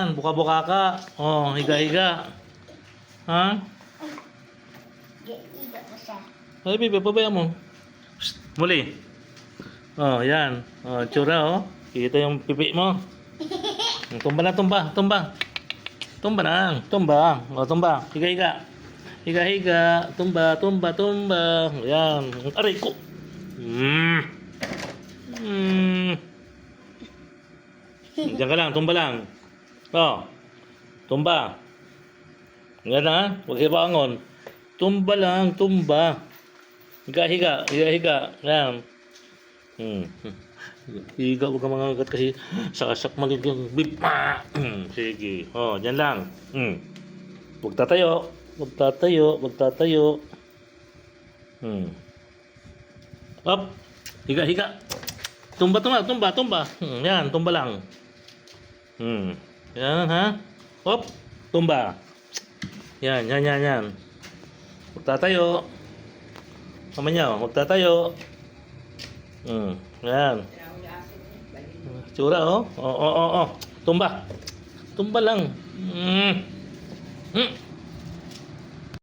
Yan, buka-buka ka. Oh, higa-higa. Ha? Iga ko siya. Ay, baby, pabayaan mo. Psst, muli. Oh, yan. Oh, tsura, oh. Kita yung pipi mo. Tumba na, tumba. Tumba. Tumba na. Tumba. Oh, tumba. Higa-higa. Higa-higa. Tumba, tumba, tumba. Yan. Aray ko. Diyan ka lang, tumba lang. Oh. Tumba. Yan ha. Huwag hibangon. Tumba lang, tumba. Higa-higa. Higa-higa. Yan. Higa ko ka mga agad kasi sasak malig yung bip. Sige. Oh, dyan lang. Huwag tatayo. Huwag tatayo. Huwag tatayo. Up. Higa, higa. Tumba, tumba, tumba, tumba. Yan, tumba lang. Yan, ha? Up. Tumba. Yan, yan, yan, yan. Huwag tatayo. Mamanya, huwag tatayo. Yan. Tsura, oh. Oh, oh, oh, oh. Tumba. Tumba lang.